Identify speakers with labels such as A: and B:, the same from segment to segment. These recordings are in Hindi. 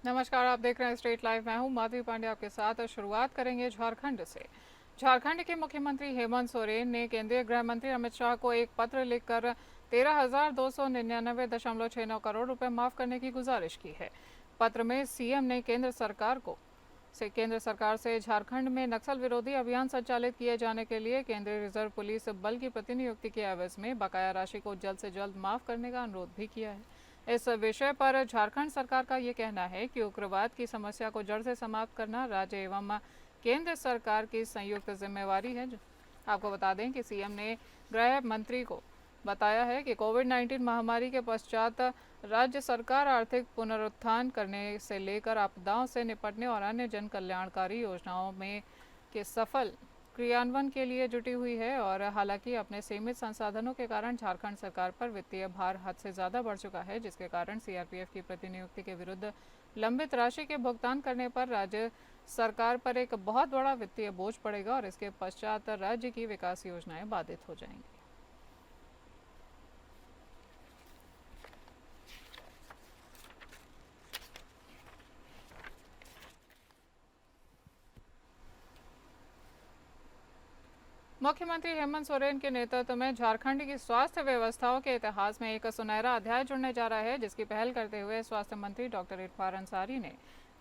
A: नमस्कार, आप देख रहे हैं स्ट्रेट लाइव। मैं हूं माधवी पांडे आपके साथ। शुरुआत करेंगे झारखंड से। झारखंड के मुख्यमंत्री हेमंत सोरेन ने केंद्रीय गृह मंत्री अमित शाह को एक पत्र लिखकर 13,299.69 करोड़ रुपए माफ करने की गुजारिश की है। पत्र में सीएम ने केंद्र सरकार से झारखंड में नक्सल विरोधी अभियान संचालित किए जाने के लिए केंद्रीय रिजर्व पुलिस बल की प्रतिनियुक्ति के एवज में बकाया राशि को जल्द से जल्द माफ करने का अनुरोध भी किया है। इस विषय पर झारखंड सरकार का ये कहना है कि उग्रवाद की समस्या को जड़ से समाप्त करना राज्य एवं केंद्र सरकार की संयुक्त जिम्मेवारी है। आपको बता दें कि सीएम ने गृह मंत्री को बताया है कि कोविड-19 महामारी के पश्चात राज्य सरकार आर्थिक पुनरुत्थान करने से लेकर आपदाओं से निपटने और अन्य जन कल्याणकारी योजनाओं में के सफल क्रियान्वयन के लिए जुटी हुई है। और हालांकि अपने सीमित संसाधनों के कारण झारखंड सरकार पर वित्तीय भार हद से ज़्यादा बढ़ चुका है, जिसके कारण सीआरपीएफ की प्रतिनियुक्ति के विरुद्ध लंबित राशि के भुगतान करने पर राज्य सरकार पर एक बहुत बड़ा वित्तीय बोझ पड़ेगा और इसके पश्चात राज्य की विकास योजनाएं बाधित हो जाएंगी। मुख्यमंत्री हेमंत सोरेन के नेतृत्व में झारखंड की स्वास्थ्य व्यवस्थाओं के इतिहास में एक सुनहरा अध्याय जुड़ने जा रहा है, जिसकी पहल करते हुए स्वास्थ्य मंत्री डॉक्टर इरफान अंसारी ने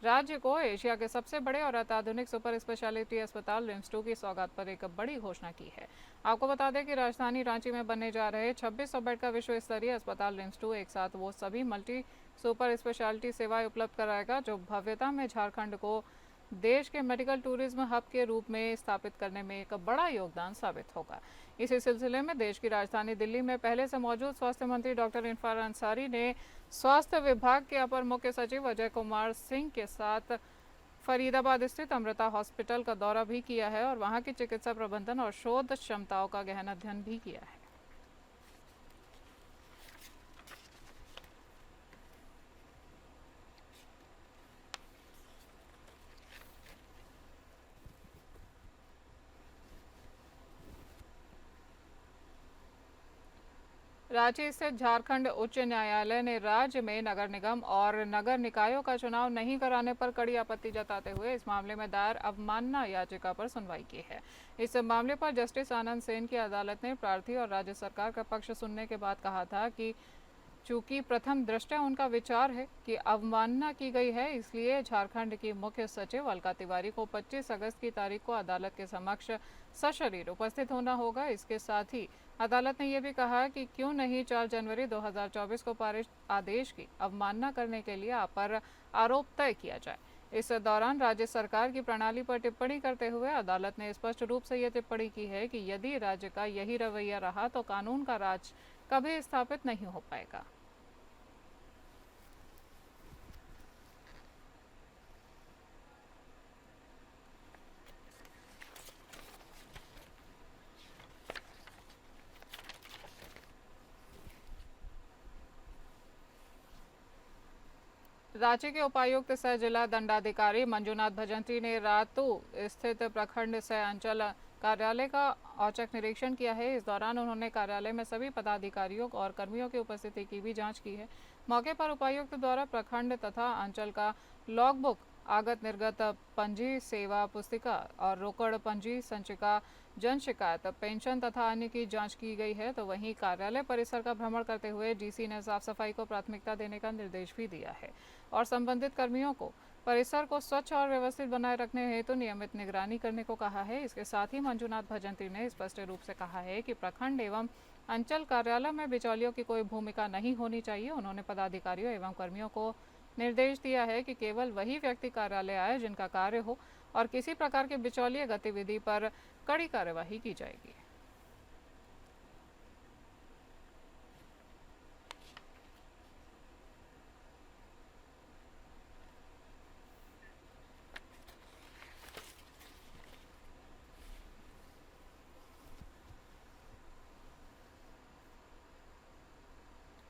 A: राज्य को एशिया के सबसे बड़े और अत्याधुनिक सुपर स्पेशलिटी अस्पताल रिम्स 2 की सौगात पर एक बड़ी घोषणा की है। आपको बता दें कि राजधानी रांची में बनने जा रहे 2600 बेड का विश्व स्तरीय अस्पताल रिम्स 2 एक साथ वो सभी मल्टी सुपर स्पेशलिटी सेवाएं उपलब्ध कराएगा, जो भव्यता में झारखंड को देश के मेडिकल टूरिज्म हब के रूप में स्थापित करने में एक बड़ा योगदान साबित होगा। इसी सिलसिले में देश की राजधानी दिल्ली में पहले से मौजूद स्वास्थ्य मंत्री डॉक्टर इरफान अंसारी ने स्वास्थ्य विभाग के अपर मुख्य सचिव अजय कुमार सिंह के साथ फरीदाबाद स्थित अमृता हॉस्पिटल का दौरा भी किया है और वहां की चिकित्सा प्रबंधन और शोध क्षमताओं का गहन अध्ययन भी किया है। रांची स्थित झारखंड उच्च न्यायालय ने राज्य में नगर निगम और नगर निकायों का चुनाव नहीं कराने पर कड़ी आपत्ति जताते हुए इस मामले में दायर अवमानना याचिका पर सुनवाई की है। इस मामले पर जस्टिस आनंद सेन की अदालत ने प्रार्थी और राज्य सरकार का पक्ष सुनने के बाद कहा था कि चूंकि प्रथम दृष्टया उनका विचार है कि अवमानना की गई है, इसलिए झारखंड की मुख्य सचिव अलका तिवारी को 25 अगस्त की तारीख को अदालत के समक्ष सशरीर उपस्थित होना होगा। इसके साथ ही अदालत ने यह भी कहा कि क्यों नहीं 4 जनवरी 2024 को पारित आदेश की अवमानना करने के लिए पर आरोप तय किया जाए। इस दौरान राज्य सरकार की प्रणाली पर टिप्पणी करते हुए अदालत ने स्पष्ट रूप से यह टिप्पणी की है कि यदि राज्य का यही रवैया रहा तो कानून का राज कभी स्थापित नहीं हो पाएगा। रांची के उपायुक्त सह जिला दंडाधिकारी मंजूनाथ भजंत्री ने रातू स्थित प्रखंड सह अंचल कार्यालय का औचक निरीक्षण किया है। इस दौरान उन्होंने कार्यालय में सभी पदाधिकारियों और कर्मियों की उपस्थिति की भी जांच की है। मौके पर उपायुक्त द्वारा प्रखंड तथा अंचल का लॉगबुक, आगत निर्गत पंजी, सेवा पुस्तिका और रोकड़ पंजी, संचिका, जन शिकायत, पेंशन तथा अन्य की जांच की गई है। तो वहीं कार्यालय परिसर का भ्रमण करते हुए डीसी ने साफ सफाई को प्राथमिकता देने का निर्देश भी दिया है और संबंधित कर्मियों को परिसर को स्वच्छ और व्यवस्थित बनाए रखने हेतु नियमित निगरानी करने को कहा है। इसके साथ ही मंजूनाथ भजंत्री ने स्पष्ट रूप से कहा है कि प्रखंड एवं अंचल कार्यालय में बिचौलियों की कोई भूमिका नहीं होनी चाहिए। उन्होंने पदाधिकारियों एवं कर्मियों को निर्देश दिया है कि केवल वही व्यक्ति कार्यालय आए जिनका कार्य हो और किसी प्रकार के बिचौलिए गतिविधि पर कड़ी कार्यवाही की जाएगी।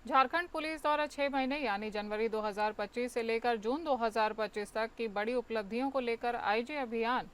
A: झारखंड पुलिस द्वारा 6 महीने यानी जनवरी 2025 से लेकर जून 2025 तक की बड़ी उपलब्धियों को लेकर आईजी अभियान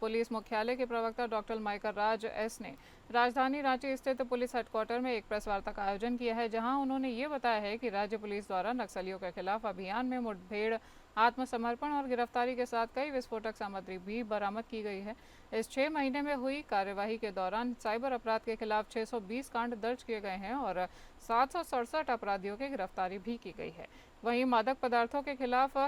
A: पुलिस मुख्यालय के प्रवक्ता डॉक्टर माइकल राज एस ने राजधानी रांची स्थित पुलिस हेडक्वार्टर में एक प्रेस वार्ता का आयोजन किया है, जहां उन्होंने ये बताया है कि राज्य पुलिस द्वारा नक्सलियों के खिलाफ अभियान में मुठभेड़, आत्मसमर्पण और गिरफ्तारी के साथ कई विस्फोटक सामग्री भी बरामद की गई है। इस 6 महीने में हुई कार्यवाही के दौरान साइबर अपराध के खिलाफ 620 कांड दर्ज किए गए हैं और 767 अपराधियों की गिरफ्तारी भी की गई है। वहीं मादक पदार्थों के खिलाफ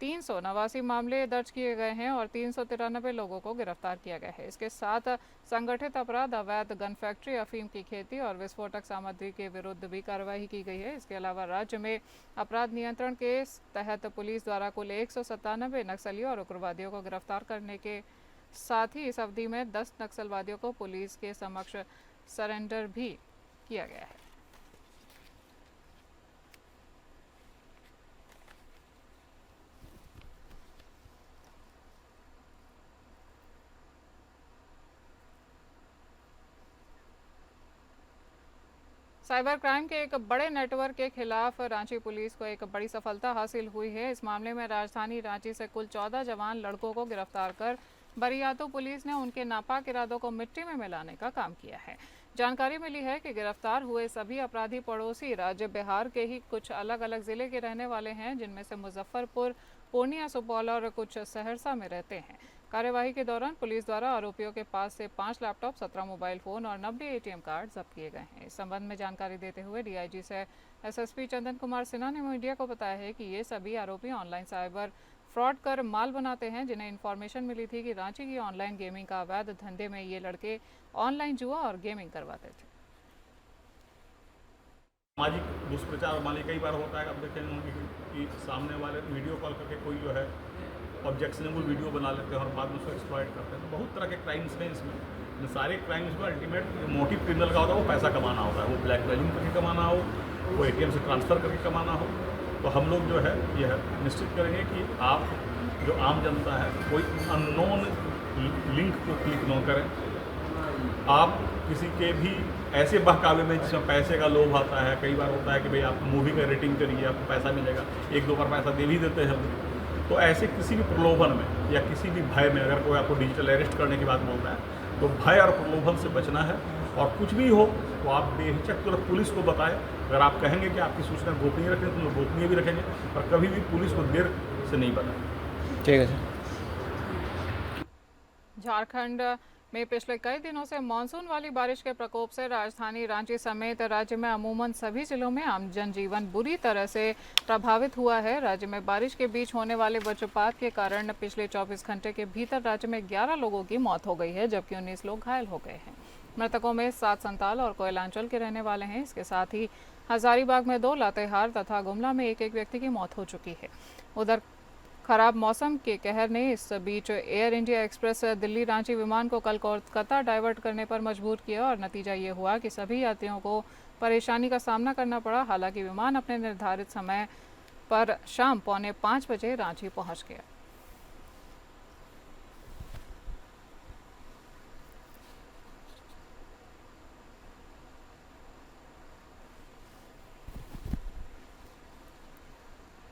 A: 389 मामले दर्ज किए गए हैं और 393 लोगों को गिरफ्तार किया गया है। इसके साथ संगठित अपराध, अवैध गन फैक्ट्री, अफीम की खेती और विस्फोटक सामग्री के विरुद्ध भी कार्रवाई की गई है। इसके अलावा राज्य में अपराध नियंत्रण के तहत पुलिस द्वारा कुल 197 नक्सलियों और उग्रवादियों को गिरफ्तार करने के साथ ही इस अवधि में 10 नक्सलवादियों को पुलिस के समक्ष सरेंडर भी किया गया है। साइबर क्राइम के एक बड़े नेटवर्क के खिलाफ रांची पुलिस को एक बड़ी सफलता हासिल हुई है। इस मामले में राजधानी रांची से कुल 14 जवान लड़कों को गिरफ्तार कर बरियातू पुलिस ने उनके नापाक इरादों को मिट्टी में मिलाने का काम किया है। जानकारी मिली है कि गिरफ्तार हुए सभी अपराधी पड़ोसी राज्य बिहार के ही कुछ अलग अलग जिले के रहने वाले हैं, जिनमें से मुजफ्फरपुर, पूर्णिया, सुपौल और कुछ सहरसा में रहते हैं। कार्यवाही के दौरान पुलिस द्वारा आरोपियों के पास से 5 लैपटॉप, 17 मोबाइल फोन और 90 एटीएम कार्ड जब्त किए गए हैं। इस संबंध में जानकारी देते हुए डीआईजी से एसएसपी चंदन कुमार सिन्हा ने मीडिया को बताया है कि ये सभी आरोपी ऑनलाइन साइबर फ्रॉड कर माल बनाते हैं, जिन्हें इन्फॉर्मेशन मिली थी कि रांची की ऑनलाइन गेमिंग का अवैध धंधे में ये लड़के ऑनलाइन जुआ और गेमिंग करवाते थे।
B: सामाजिक दुष्प्रचार मान ली कई बार होता है। अब देखें होंगे कि सामने वाले वीडियो कॉल करके कोई जो है ऑब्जेक्शनेबल वीडियो बना लेते हैं और बाद में उसको एक्सप्लॉइट करते हैं। तो बहुत तरह के क्राइम्स हैं इसमें। इन सारे क्राइम्स में अल्टीमेट मोटिव क्रिमिनल का होता है, वो पैसा कमाना होता है। वो ब्लैकमेलिंग करके कमाना हो, वो एटीएम से ट्रांसफ़र करके कमाना हो। तो हम लोग जो है यह निश्चित करेंगे कि आप जो आम जनता है कोई अननोन लिंक को क्लिक न करें। आप किसी के भी ऐसे बहकावे में जिसमें पैसे का लोभ आता है, कई बार होता है कि भाई आप मूवी का रेटिंग करिए, आपको पैसा मिलेगा, 1-2 बार पैसा दे भी देते हैं। तो ऐसे किसी भी प्रलोभन में या किसी भी भय में अगर कोई आपको डिजिटल अरेस्ट करने की बात बोलता है, तो भय और प्रलोभन से बचना है। और कुछ भी हो तो आप बेहिचक तुरंत पुलिस को बताएं। अगर आप कहेंगे कि आपकी सूचना गोपनीय रखें तो गोपनीय भी रखेंगे, और कभी भी पुलिस को देर से नहीं बताएं।
C: ठीक है सर।
A: झारखंड में पिछले कई दिनों से मानसून वाली बारिश के प्रकोप से राजधानी रांची समेत राज्य में अमूमन सभी जिलों में आम जनजीवन बुरी तरह से प्रभावित हुआ है। राज्य में बारिश के बीच होने वाले वज्रपात के कारण पिछले 24 घंटे के भीतर राज्य में 11 लोगों की मौत हो गई है, जबकि 19 लोग घायल हो गए हैं। मृतकों में 7 संताल और कोयलांचल के रहने वाले हैं। इसके साथ ही हजारीबाग में 2, लातेहार तथा गुमला में एक व्यक्ति की मौत हो चुकी है। उधर खराब मौसम के कहर ने इस बीच Air India Express Delhi Ranchi विमान को कल कोलकाता डाइवर्ट करने पर मजबूर किया और नतीजा ये हुआ कि सभी यात्रियों को परेशानी का सामना करना पड़ा। हालांकि विमान अपने निर्धारित समय पर शाम 4:45 बजे रांची पहुंच गया।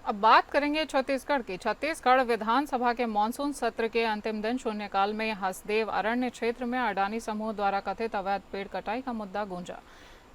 A: अब बात करेंगे छत्तीसगढ़ की। छत्तीसगढ़ विधानसभा के मानसून सत्र के अंतिम दिन शून्यकाल में हसदेव अरण्य क्षेत्र में अडानी समूह द्वारा कथित अवैध पेड़ कटाई का मुद्दा गूंजा।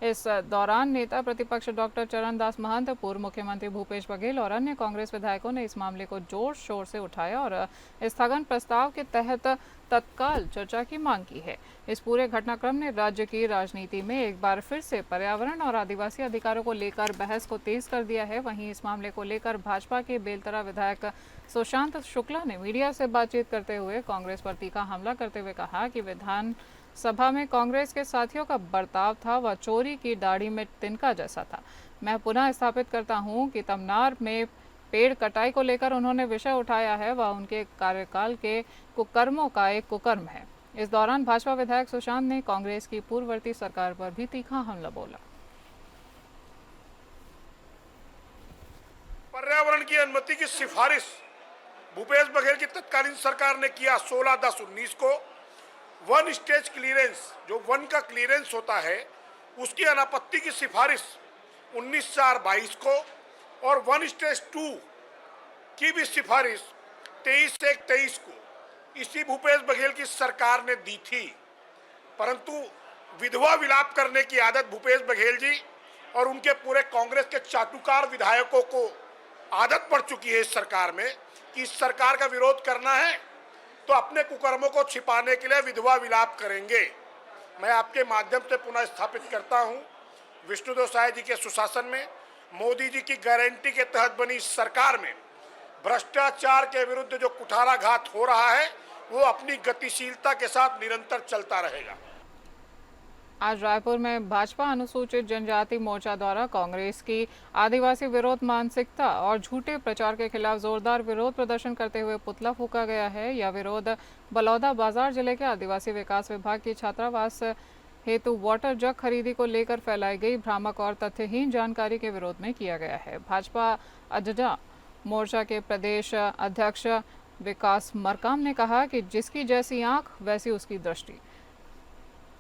A: इस दौरान नेता प्रतिपक्ष डॉक्टर चरणदास महंत, पूर्व मुख्यमंत्री भूपेश बघेल और अन्य कांग्रेस विधायकों ने इस मामले को जोर शोर से उठाया और स्थगन प्रस्ताव के तहत तत्काल चर्चा की मांग की है। इस पूरे घटनाक्रम ने राज्य की राजनीति में एक बार फिर से पर्यावरण और आदिवासी अधिकारों को लेकर बहस को तेज कर दिया है। वहीं इस मामले को लेकर भाजपा के बेलतरा विधायक सुशांत शुक्ला ने मीडिया से बातचीत करते हुए कांग्रेस पर तीखा हमला करते हुए कहा कि विधान सभा में कांग्रेस के साथियों का बर्ताव था वह चोरी की दाढ़ी में तिनका जैसा था। मैं पुनः स्थापित करता हूं कि तमनार में पेड़ कटाई को लेकर उन्होंने विषय उठाया है वह उनके कार्यकाल के कुकर्मों का एक कुकर्म है। इस दौरान भाजपा विधायक सुशांत ने कांग्रेस की पूर्ववर्ती सरकार पर भी तीखा हमला बोला।
D: पर्यावरण की अनुमति की सिफारिश भूपेश बघेल की तत्कालीन सरकार ने किया 16/10/19 को। वन स्टेज क्लियरेंस, जो वन का क्लियरेंस होता है, उसकी अनापत्ति की सिफारिश 19/4/22 को और वन स्टेज 2 की भी सिफारिश 23/1/23 को। इसी भूपेश बघेल की सरकार ने दी थी, परंतु विधवा विलाप करने की आदत भूपेश बघेल जी और उनके पूरे कांग्रेस के चाटुकार विधायकों को आदत पड़ चुकी है इस सरकार में कि इस सरकार का विरोध करना है तो अपने कुकर्मों को छिपाने के लिए विधवा विलाप करेंगे। मैं आपके माध्यम से पुनः स्थापित करता हूं, विष्णुदेव साय जी के सुशासन में, मोदी जी की गारंटी के तहत बनी इस सरकार में भ्रष्टाचार के विरुद्ध जो कुठाराघात हो रहा है वो अपनी गतिशीलता के साथ निरंतर चलता रहेगा।
A: आज रायपुर में भाजपा अनुसूचित जनजाति मोर्चा द्वारा कांग्रेस की आदिवासी विरोध मानसिकता और झूठे प्रचार के खिलाफ जोरदार विरोध प्रदर्शन करते हुए पुतला फूंका गया है। यह विरोध बलौदा बाजार जिले के आदिवासी विकास विभाग की छात्रावास हेतु वाटर जग खरीदी को लेकर फैलाई गई भ्रामक और तथ्यहीन जानकारी के विरोध में किया गया है। भाजपा अजजा मोर्चा के प्रदेश अध्यक्ष विकास मरकाम ने कहा कि जिसकी जैसी आंख वैसी उसकी दृष्टि।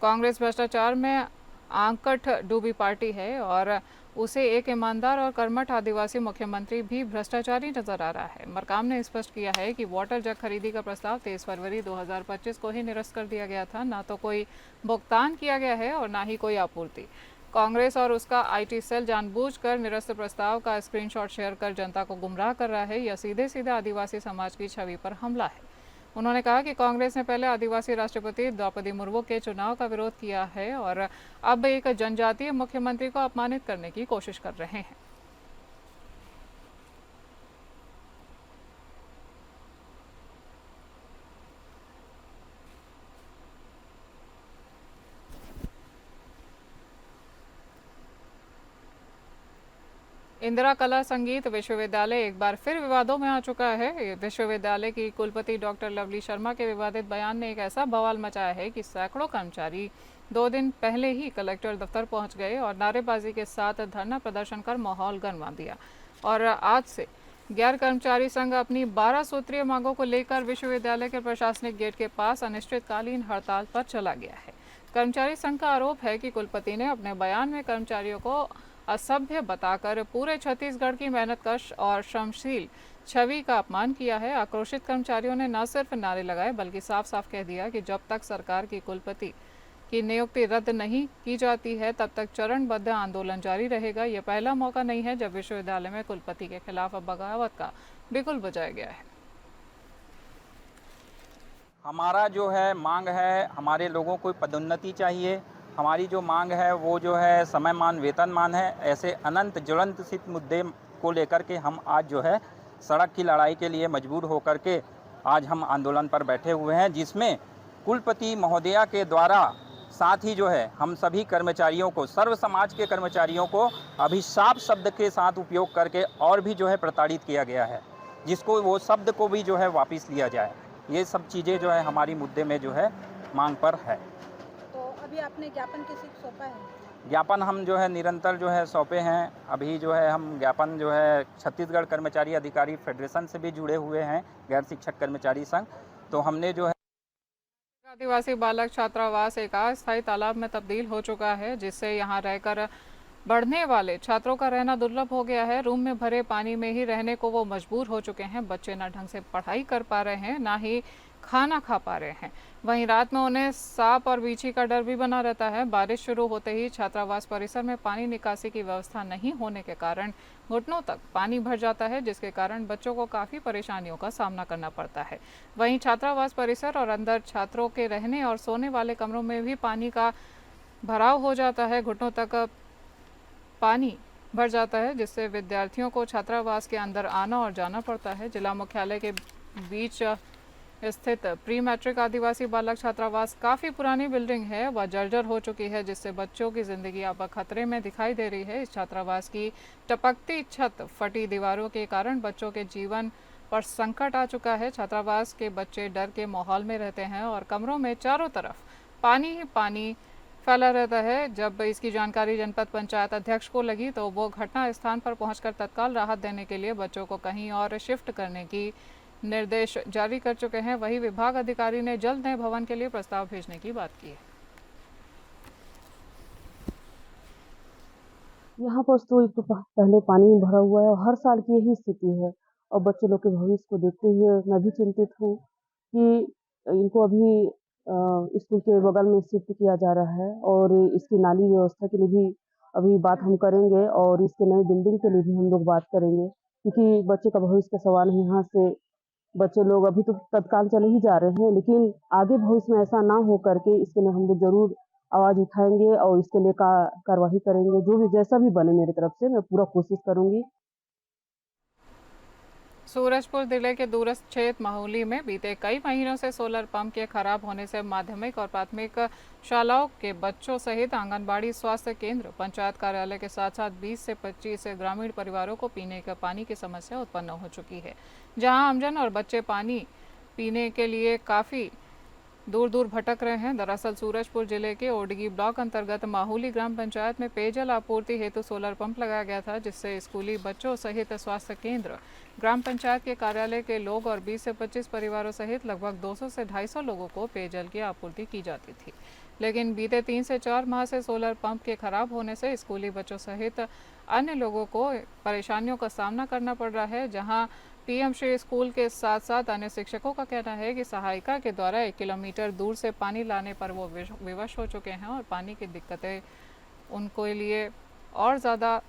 A: कांग्रेस भ्रष्टाचार में आंकट डूबी पार्टी है और उसे एक ईमानदार और कर्मठ आदिवासी मुख्यमंत्री भी भ्रष्टाचारी नजर आ रहा है। मरकाम ने स्पष्ट किया है कि वाटर जग खरीदी का प्रस्ताव 23 फरवरी 2025 को ही निरस्त कर दिया गया था। ना तो कोई भुगतान किया गया है और ना ही कोई आपूर्ति। कांग्रेस और उसका आईटी सेल जानबूझकर निरस्त प्रस्ताव का स्क्रीनशॉट शेयर कर जनता को गुमराह कर रहा है। यह सीधे सीधे आदिवासी समाज की छवि पर हमला है। उन्होंने कहा कि कांग्रेस ने पहले आदिवासी राष्ट्रपति द्रौपदी मुर्मू के चुनाव का विरोध किया है और अब एक जनजातीय मुख्यमंत्री को अपमानित करने की कोशिश कर रहे हैं। इंदिरा कला संगीत विश्वविद्यालय एक बार फिर विवादों में आ चुका है। विश्वविद्यालय की कुलपति डॉक्टर लवली शर्मा के विवादित बयान ने एक ऐसा बवाल मचाया है कि सैकड़ों कर्मचारी 2 दिन पहले ही कलेक्टर दफ्तर पहुंच गए और नारेबाजी के साथ धरना प्रदर्शन कर माहौल गरमा दिया। और आज से गैर कर्मचारी संघ अपनी 12 सूत्रीय मांगों को लेकर विश्वविद्यालय के प्रशासनिक गेट के पास अनिश्चितकालीन हड़ताल पर चला गया है। कर्मचारी संघ का आरोप है कि कुलपति ने अपने बयान में कर्मचारियों को असभ्य बताकर पूरे छत्तीसगढ़ की मेहनतकश और श्रमशील छवि का अपमान किया है। आक्रोशित कर्मचारियों ने न सिर्फ नारे लगाए बल्कि साफ साफ कह दिया कि जब तक सरकार की कुलपति की नियुक्ति रद्द नहीं की जाती है तब तक चरणबद्ध आंदोलन जारी रहेगा। यह पहला मौका नहीं है जब विश्वविद्यालय में कुलपति के खिलाफ बगावत का बिगुल बजाया गया है।
C: हमारा जो है मांग है, हमारे लोगों को पदोन्नति चाहिए। हमारी जो मांग है वो जो है समयमान वेतनमान है। ऐसे अनंत ज्वलंत सिद्ध मुद्दे को लेकर के हम आज जो है सड़क की लड़ाई के लिए मजबूर होकर के आज हम आंदोलन पर बैठे हुए हैं, जिसमें कुलपति महोदया के द्वारा साथ ही जो है हम सभी कर्मचारियों को, सर्व समाज के कर्मचारियों को अभिशाप शब्द के साथ उपयोग करके और भी जो है प्रताड़ित किया गया है, जिसको वो शब्द को भी जो है वापस लिया जाए। ये सब चीज़ें जो है हमारी मुद्दे में जो है मांग पर है।
E: तो अभी आपने ज्ञापन किसी को सौंपा है?
C: ज्ञापन हम जो है निरंतर जो है सौंपे हैं। अभी जो है हम ज्ञापन जो है छत्तीसगढ़ कर्मचारी अधिकारी फेडरेशन से भी जुड़े हुए हैं, गैर शिक्षक कर्मचारी संघ। तो हमने जो है
A: आदिवासी बालक छात्रावास एक अस्थायी तालाब में तब्दील हो चुका है, जिससे यहाँ रहकर बढ़ने वाले छात्रों का रहना दुर्लभ हो गया है। रूम में भरे पानी में ही रहने को वो मजबूर हो चुके हैं। बच्चे ना ढंग से पढ़ाई कर पा रहे हैं, ना ही खाना खा पा रहे हैं। वहीं रात में उन्हें सांप और बीछी का डर भी बना रहता है। बारिश शुरू होते ही छात्रावास परिसर में पानी निकासी की व्यवस्था नहीं होने के कारण घुटनों तक पानी भर जाता है, जिसके कारण बच्चों को काफ़ी परेशानियों का सामना करना पड़ता है। वहीं छात्रावास परिसर और अंदर छात्रों के रहने और सोने वाले कमरों में भी पानी का भराव हो जाता है। घुटनों तक पानी भर जाता है, जिससे विद्यार्थियों को छात्रावास के अंदर आना और जाना पड़ता है। जिला मुख्यालय के बीच स्थित प्री मैट्रिक आदिवासी बालक छात्रावास काफ़ी पुरानी बिल्डिंग है, वह जर्जर हो चुकी है, जिससे बच्चों की ज़िंदगी अब खतरे में दिखाई दे रही है। इस छात्रावास की टपकती छत, फटी दीवारों के कारण बच्चों के जीवन पर संकट आ चुका है। छात्रावास के बच्चे डर के माहौल में रहते हैं और कमरों में चारों तरफ पानी ही पानी फैला रहता है। जब इसकी जानकारी जनपद पंचायत अध्यक्ष को लगी तो वो घटना स्थान पर पहुंचकर तत्काल राहत देने के लिए बच्चों को कहीं और शिफ्ट करने की निर्देश जारी कर चुके हैं। वहीं विभाग अधिकारी ने जल्द नए भवन के लिए प्रस्ताव भेजने की बात की है।
F: यहाँ पर तो एक तो पहले पानी में भरा हुआ है और हर साल की यही स्थिति है। और बच्चे लोग के भविष्य को देखते हुए मैं भी चिंतित हूँ कि इनको अभी स्कूल के बगल में शिफ्ट किया जा रहा है और इसकी नाली व्यवस्था के लिए भी अभी बात हम करेंगे और इसके नई बिल्डिंग के लिए भी हम लोग बात करेंगे, क्योंकि बच्चे का भविष्य का सवाल है। यहाँ से बच्चे लोग अभी तो तत्काल चले ही जा रहे हैं, लेकिन आगे भविष्य में ऐसा ना हो करके इसके लिए हम लोग जरूर आवाज उठाएंगे और इसके लिए कार्रवाई करेंगे। जो भी जैसा भी बने मेरी तरफ से मैं पूरा कोशिश करूंगी।
A: सूरजपुर जिले के दूरस्थ क्षेत्र महुली में बीते कई महीनों से सोलर पंप के खराब होने से माध्यमिक और प्राथमिक शालाओं के बच्चों सहित आंगनबाड़ी, स्वास्थ्य केंद्र, पंचायत कार्यालय के साथ साथ 20 से 25 ग्रामीण परिवारों को पीने के पानी की समस्या उत्पन्न हो चुकी है, जहां आमजन और बच्चे पानी पीने के लिए काफ़ी दूर दूर भटक रहे हैं। दरअसल सूरजपुर जिले के ओडगी ब्लॉक अंतर्गत माहूली ग्राम पंचायत में पेयजल आपूर्ति हेतु सोलर पंप लगाया गया था, जिससे स्कूली बच्चों सहित स्वास्थ्य केंद्र, ग्राम पंचायत के कार्यालय के लोग और 20 से 25 परिवारों सहित लगभग 200 से 250 लोगों को पेयजल की आपूर्ति की जाती थी। लेकिन बीते 3 से 4 माह से सोलर पंप के खराब होने से स्कूली बच्चों सहित अन्य लोगों को परेशानियों का सामना करना पड़ रहा है, जहां पीएम श्री स्कूल के साथ साथ अन्य शिक्षकों का कहना है कि सहायिका के द्वारा 1 किलोमीटर दूर से पानी लाने पर वो विवश हो चुके हैं और पानी की दिक्कतें उनको लिए और ज़्यादा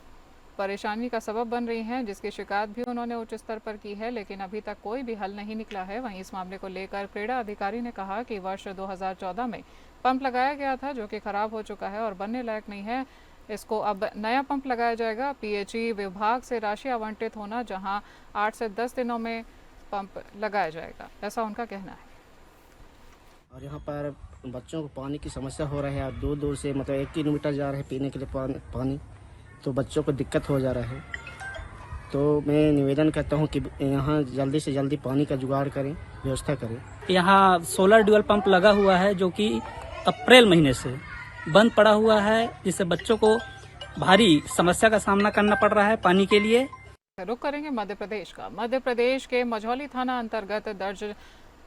A: परेशानी का सबब बन रही हैं, जिसकी शिकायत भी उन्होंने उच्च स्तर पर की है, लेकिन अभी तक कोई भी हल नहीं निकला है। वहीं इस मामले को लेकर क्रीड़ा अधिकारी ने कहा कि वर्ष 2014 में पंप लगाया गया था, जो कि खराब हो चुका है और बनने लायक नहीं है। इसको अब नया पंप लगाया जाएगा। पीएचई विभाग से राशि आवंटित होना, जहां 8 से 10 दिनों में पंप लगाया जाएगा, ऐसा उनका कहना है।
G: और यहाँ पर बच्चों को पानी की समस्या हो रही है, दूर दूर से मतलब 1 किलोमीटर जा रहे हैं पीने के लिए पानी, तो बच्चों को दिक्कत हो जा रहा है। तो मैं निवेदन करता हूँ कि यहाँ जल्दी से जल्दी पानी का जुगाड़ करें, व्यवस्था करें।
H: यहाँ सोलर ड्यूल पंप लगा हुआ है, जो कि अप्रैल महीने से बंद पड़ा हुआ है, जिससे बच्चों को भारी समस्या का सामना करना पड़ रहा है पानी के लिए।
A: रुक करेंगे मध्य प्रदेश का। मध्य प्रदेश के मझौली थाना अंतर्गत दर्ज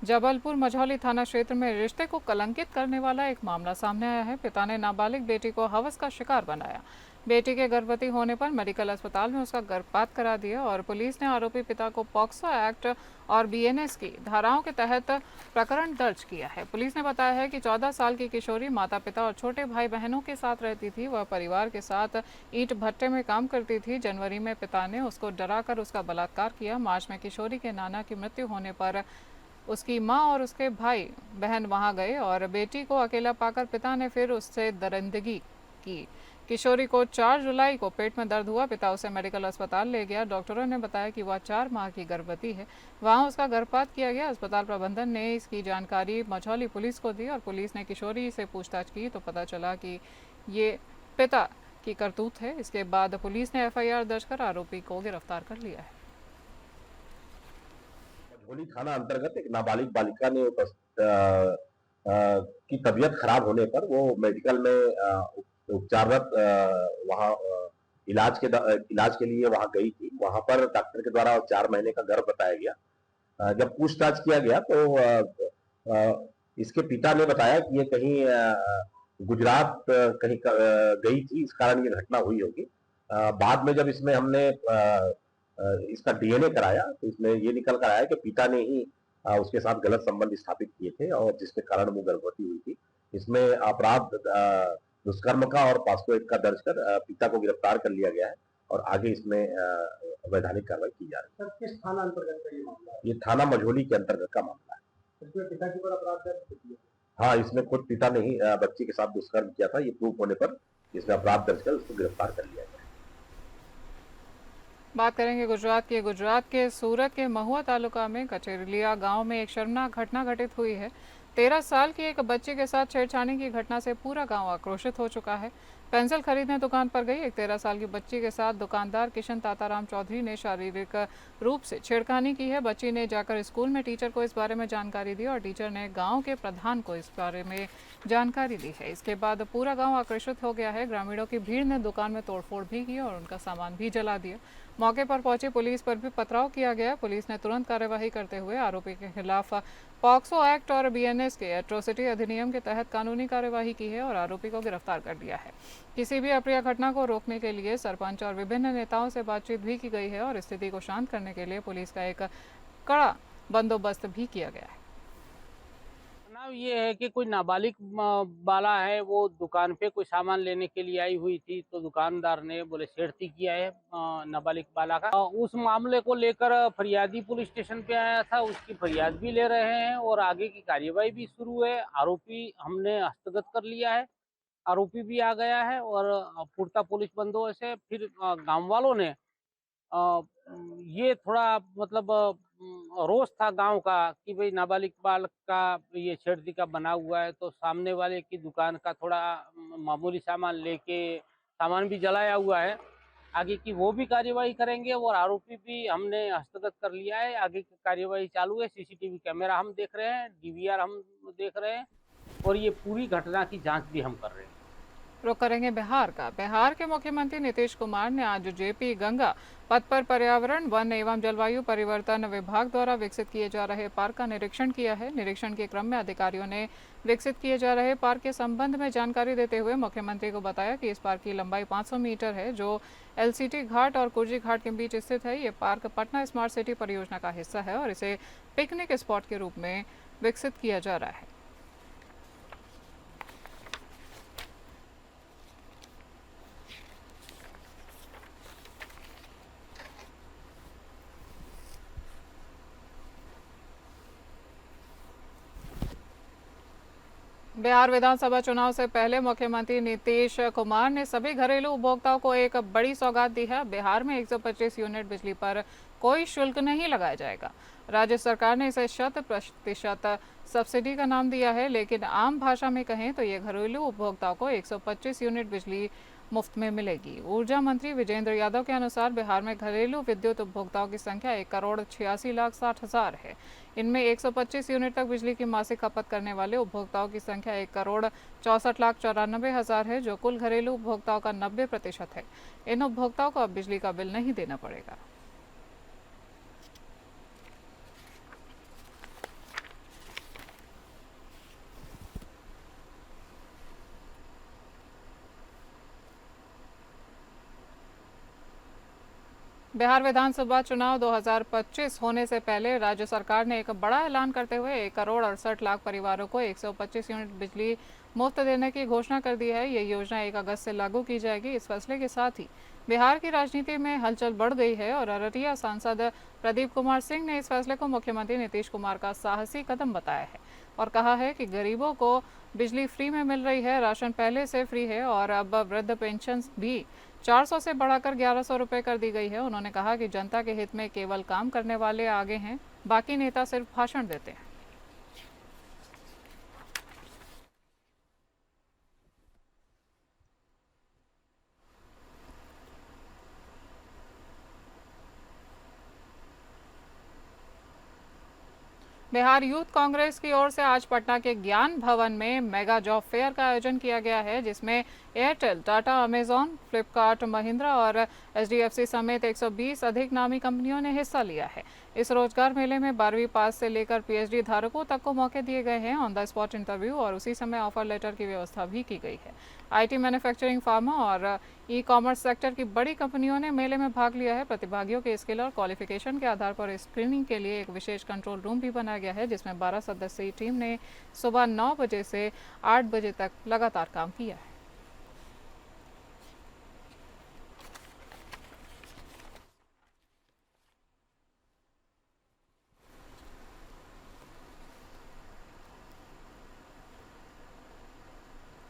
A: जबलपुर मझौली थाना क्षेत्र में रिश्ते को कलंकित करने वाला एक मामला सामने आया है। पिता ने नाबालिग बेटी को हवस का शिकार बनाया। बेटी के गर्भवती होने पर मेडिकल अस्पताल में उसका गर्भपात करा दिया और पुलिस ने आरोपी पिता को पॉक्सो एक्ट और बीएनएस की धाराओं के तहत प्रकरण दर्ज किया है। पुलिस ने बताया है कि 14 साल की किशोरी माता पिता और छोटे भाई बहनों के साथ रहती थी। वह परिवार के साथ ईंट भट्टे में काम करती थी। जनवरी में पिता ने उसको डराकर उसका बलात्कार किया। मार्च में किशोरी के नाना की मृत्यु होने पर उसकी मां और उसके भाई बहन वहां गए और बेटी को अकेला पाकर पिता ने फिर उससे दरिंदगी की। किशोरी को 4 जुलाई को पेट में दर्द हुआ। पिता उसे मेडिकल अस्पताल ले गया। डॉक्टरों ने बताया कि वह 4 माह की गर्भवती है। वहां उसका गर्भपात किया गया। अस्पताल प्रबंधन ने इसकी जानकारी मझौली पुलिस को दी और पुलिस ने किशोरी से पूछताछ की तो पता चला कि ये पिता की करतूत है। इसके बाद पुलिस ने एफआईआर दर्ज कर आरोपी को गिरफ्तार कर लिया है।
I: मझौली थाना अंतर्गत एक नाबालिग बालिका ने की तबीयत खराब होने पर वो मेडिकल में उपचाररत वहाँ इलाज के लिए वहाँ गई थी। वहाँ पर डॉक्टर के द्वारा 4 महीने का गर्भ बताया गया। जब पूछताछ किया गया तो इसके पिता ने बताया कि ये कहीं गुजरात कहीं गई थी, इस कारण ये घटना हुई होगी। बाद में जब इसमें हमने इसका डीएनए कराया तो इसमें ये निकल कर आया कि पिता ने ही उसके साथ गलत संबंध स्थापित किए थे और जिसके कारण वो गर्भवती हुई थी। इसमें अपराध दुष्कर्म का और पॉक्सो एक्ट का दर्ज कर पिता को गिरफ्तार कर लिया गया है और आगे इसमें वैधानिक कार्रवाई की जा रही है।
J: किस थाना अंतर्गत का ये मामला है?
I: ये थाना मझौली के अंतर्गत का मामला है।
J: इसमें पिता के ऊपर अपराध दर्ज किया?
I: हाँ, इसमें खुद पिता ने ही बच्ची के साथ दुष्कर्म किया था। ये प्रूफ होने पर इसमें अपराध दर्ज कर उसको गिरफ्तार कर लिया गया।
A: बात करेंगे गुजरात की। गुजरात के सूरत के महुआ तालुका में कचेरिया गांव में एक शर्मनाक घटना घटित हुई है। 13 साल की एक बच्ची के साथ छेड़छाड़ी की घटना से पूरा गांव आक्रोशित हो चुका है। पेंसिल खरीदने दुकान पर गई एक 13 साल की बच्ची के साथ दुकानदार किशन ताताराम चौधरी ने शारीरिक रूप से छेड़खानी की है। बच्ची ने जाकर स्कूल में टीचर को इस बारे में जानकारी दी और टीचर ने गांव के प्रधान को इस बारे में जानकारी दी है। इसके बाद पूरा गांव आक्रोशित हो गया है। ग्रामीणों की भीड़ ने दुकान में तोड़फोड़ भी की और उनका सामान भी जला दिया। मौके पर पहुंची पुलिस पर भी पथराव किया गया। पुलिस ने तुरंत कार्यवाही करते हुए आरोपी के खिलाफ पॉक्सो एक्ट और बीएनएस के एट्रोसिटी अधिनियम के तहत कानूनी कार्यवाही की है और आरोपी को गिरफ्तार कर लिया है। किसी भी अप्रिय घटना को रोकने के लिए सरपंच और विभिन्न नेताओं से बातचीत भी की गई है और स्थिति को शांत करने के लिए पुलिस का एक कड़ा बंदोबस्त भी किया गया है।
K: ये है कि कोई नाबालिग वाला है, वो दुकान पे कोई सामान लेने के लिए आई हुई थी, तो दुकानदार ने बोले छेड़ती किया है नाबालिग वाला का। उस मामले को लेकर फरियादी पुलिस स्टेशन पे आया था, उसकी फरियाद भी ले रहे हैं और आगे की कार्यवाही भी शुरू है। आरोपी हमने हस्तगत कर लिया है, आरोपी भी आ गया है और पुख्ता पुलिस बंदोबस्त है। फिर गांव वालों ने ये थोड़ा मतलब रोष था गांव का कि भाई नाबालिग बालक का ये छेड़ती का बना हुआ है, तो सामने वाले की दुकान का थोड़ा मामूली सामान लेके सामान भी जलाया हुआ है। आगे की वो भी कार्यवाही करेंगे और आरोपी भी हमने हस्तगत कर लिया है। आगे की कार्यवाही चालू है। सीसीटीवी कैमरा हम देख रहे हैं, डीवीआर हम देख रहे हैं और ये पूरी घटना की जांच भी हम कर रहे हैं।
A: रुख करेंगे बिहार का। बिहार के मुख्यमंत्री नीतीश कुमार ने आज जेपी गंगा पथ पर पर्यावरण, वन एवं जलवायु परिवर्तन विभाग द्वारा विकसित किए जा रहे पार्क का निरीक्षण किया है। निरीक्षण के क्रम में अधिकारियों ने विकसित किए जा रहे पार्क के संबंध में जानकारी देते हुए मुख्यमंत्री को बताया कि इस पार्क की लंबाई 500 मीटर है, जो एलसीटी घाट और कुर्जी घाट के बीच स्थित है। ये पार्क पटना स्मार्ट सिटी परियोजना का हिस्सा है और इसे पिकनिक स्पॉट के रूप में विकसित किया जा रहा है। बिहार विधानसभा चुनाव से पहले मुख्यमंत्री नीतीश कुमार ने सभी घरेलू उपभोक्ताओं को एक बड़ी सौगात दी है। बिहार में 125 यूनिट बिजली पर कोई शुल्क नहीं लगाया जाएगा। राज्य सरकार ने इसे 100% सब्सिडी का नाम दिया है, लेकिन आम भाषा में कहें तो ये घरेलू उपभोक्ताओं को 125 यूनिट बिजली मुफ्त में मिलेगी। ऊर्जा मंत्री विजेंद्र यादव के अनुसार बिहार में घरेलू विद्युत उपभोक्ताओं की संख्या 1,86,60,000 है। इनमें 125 यूनिट तक बिजली की मासिक खपत करने वाले उपभोक्ताओं की संख्या 1,64,94,000 है, जो कुल घरेलू उपभोक्ताओं का 90% है। इन उपभोक्ताओं को अब बिजली का बिल नहीं देना पड़ेगा। बिहार विधानसभा चुनाव 2025 होने से पहले राज्य सरकार ने एक बड़ा ऐलान करते हुए 1,68,00,000 परिवारों को 125 यूनिट बिजली मुफ्त देने की घोषणा कर दी है। ये योजना 1 अगस्त से लागू की जाएगी। इस फैसले के साथ ही बिहार की राजनीति में हलचल बढ़ गई है और अररिया सांसद प्रदीप कुमार सिंह ने इस फैसले को मुख्यमंत्री नीतीश कुमार का साहसी कदम बताया है और कहा है कि गरीबों को बिजली फ्री में मिल रही है, राशन पहले से फ्री है और अब वृद्ध पेंशन भी 400 से बढ़ाकर 1100 रुपये कर दी गई है। उन्होंने कहा कि जनता के हित में केवल काम करने वाले आगे हैं, बाकी नेता सिर्फ भाषण देते हैं। बिहार यूथ कांग्रेस की ओर से आज पटना के ज्ञान भवन में मेगा जॉब फेयर का आयोजन किया गया है, जिसमें एयरटेल, टाटा, अमेजॉन, फ्लिपकार्ट, महिंद्रा और एचडीएफसी समेत 120 अधिक नामी कंपनियों ने हिस्सा लिया है। इस रोजगार मेले में 12वीं पास से लेकर पीएचडी धारकों तक को मौके दिए गए हैं। ऑन द स्पॉट इंटरव्यू और उसी समय ऑफर लेटर की व्यवस्था भी की गई है। आईटी, मैन्युफैक्चरिंग, फार्मा और ई कॉमर्स सेक्टर की बड़ी कंपनियों ने मेले में भाग लिया है। प्रतिभागियों के स्किल और क्वालिफिकेशन के आधार पर स्क्रीनिंग के लिए एक विशेष कंट्रोल रूम भी बनाया गया है, जिसमें 12 सदस्यीय टीम ने सुबह 9 बजे से 8 बजे तक लगातार काम किया है।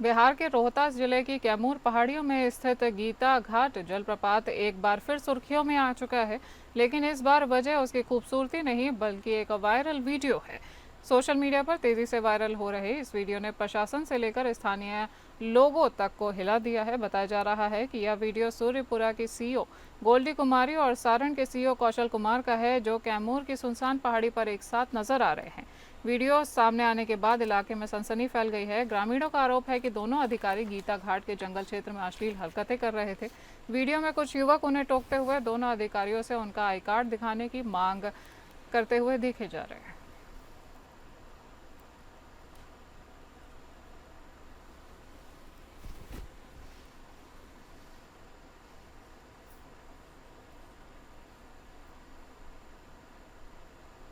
A: बिहार के रोहतास जिले की कैमूर पहाड़ियों में स्थित गीता घाट जलप्रपात एक बार फिर सुर्खियों में आ चुका है, लेकिन इस बार वजह उसकी खूबसूरती नहीं बल्कि एक वायरल वीडियो है। सोशल मीडिया पर तेजी से वायरल हो रहे इस वीडियो ने प्रशासन से लेकर स्थानीय लोगों तक को हिला दिया है। बताया जा रहा है कि यह वीडियो सूर्यपुरा की सीईओ गोल्डी कुमारी और सारण के सीईओ कौशल कुमार का है, जो कैमूर की सुनसान पहाड़ी पर एक साथ नजर आ रहे हैं। वीडियो सामने आने के बाद इलाके में सनसनी फैल गई है। ग्रामीणों का आरोप है कि दोनों अधिकारी गीता घाट के जंगल क्षेत्र में अश्लील हरकतें कर रहे थे। वीडियो में कुछ युवक उन्हें टोकते हुए दोनों अधिकारियों से उनका आई कार्ड दिखाने की मांग करते हुए देखे जा रहे हैं।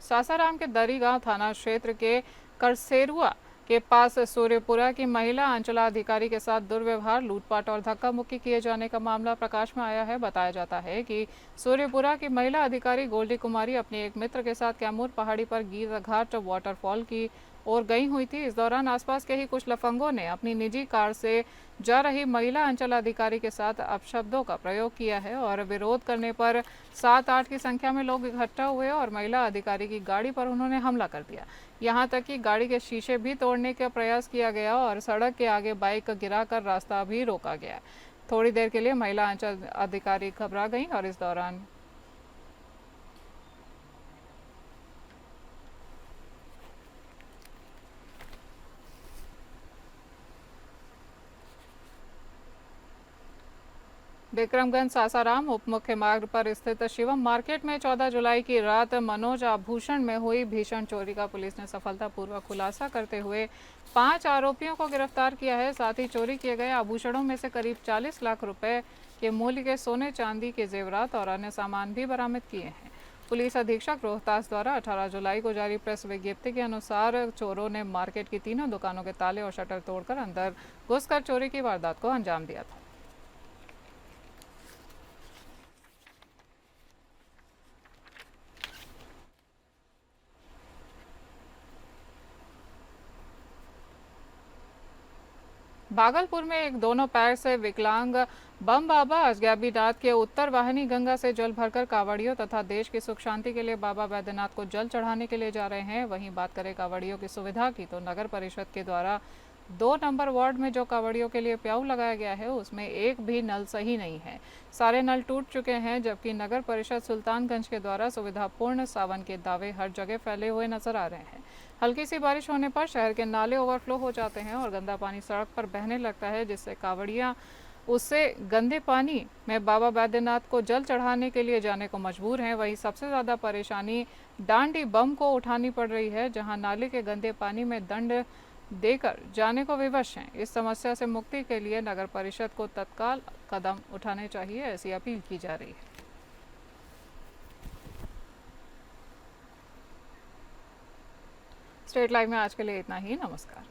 A: सासाराम के दरी गांव थाना क्षेत्र के करसेरुआ के पास सूर्यपुरा की महिला अंचलाधिकारी के साथ दुर्व्यवहार, लूटपाट और धक्का मुक्की किए जाने का मामला प्रकाश में आया है। बताया जाता है कि सूर्यपुरा की महिला अधिकारी गोल्डी कुमारी अपने एक मित्र के साथ कैमूर पहाड़ी पर गीर घाट वाटरफॉल की ओर गई हुई थी। इस दौरान आसपास के ही कुछ लफंगों ने अपनी निजी कार से जा रही महिला अंचलाधिकारी के साथ अपशब्दों का प्रयोग किया है और विरोध करने पर 7-8 की संख्या में लोग इकट्ठा हुए और महिला अधिकारी की गाड़ी पर उन्होंने हमला कर दिया। यहां तक कि गाड़ी के शीशे भी तोड़ने का प्रयास किया गया और सड़क के आगे बाइक गिराकर रास्ता भी रोका गया। थोड़ी देर के लिए महिला अंचल अधिकारी घबरा गई और इस दौरान विक्रमगंज सासाराम उप मुख्य मार्ग पर स्थित शिवम मार्केट में 14 जुलाई की रात मनोज आभूषण में हुई भीषण चोरी का पुलिस ने सफलतापूर्वक खुलासा करते हुए 5 आरोपियों को गिरफ्तार किया है। साथ ही चोरी किए गए आभूषणों में से करीब 40 लाख रुपए के मूल्य के सोने चांदी के जेवरात और अन्य सामान भी बरामद किए हैं। पुलिस अधीक्षक रोहतास द्वारा 18 जुलाई को जारी प्रेस विज्ञप्ति के अनुसार चोरों ने मार्केट की तीनों दुकानों के ताले और शटर तोड़कर अंदर घुसकर चोरी की वारदात को अंजाम दिया था। भागलपुर में एक दोनों पैर से विकलांग बम बाबा अजगैबीनाथ के उत्तर वाहिनी गंगा से जल भरकर कांवड़ियों तथा देश की सुख शांति के लिए बाबा बैद्यनाथ को जल चढ़ाने के लिए जा रहे हैं। वहीं बात करें कांवड़ियों की सुविधा की तो नगर परिषद के द्वारा 2 नंबर वार्ड में जो कांवड़ियों के लिए प्याऊ लगाया गया है उसमें एक भी नल सही नहीं है। सारे नल टूट चुके हैं, जबकि नगर परिषद सुल्तानगंज के द्वारा सुविधापूर्ण सावन के दावे हर जगह फैले हुए नजर आ रहे हैं। हल्की सी बारिश होने पर शहर के नाले ओवरफ्लो हो जाते हैं और गंदा पानी सड़क पर बहने लगता है, जिससे कांवड़ियां उससे गंदे पानी में बाबा बैद्यनाथ को जल चढ़ाने के लिए जाने को मजबूर हैं। वहीं सबसे ज़्यादा परेशानी डांडी बम को उठानी पड़ रही है, जहां नाले के गंदे पानी में दंड देकर जाने को विवश हैं। इस समस्या से मुक्ति के लिए नगर परिषद को तत्काल कदम उठाने चाहिए, ऐसी अपील की जा रही है। स्टेट लाइव में आज के लिए इतना ही। नमस्कार।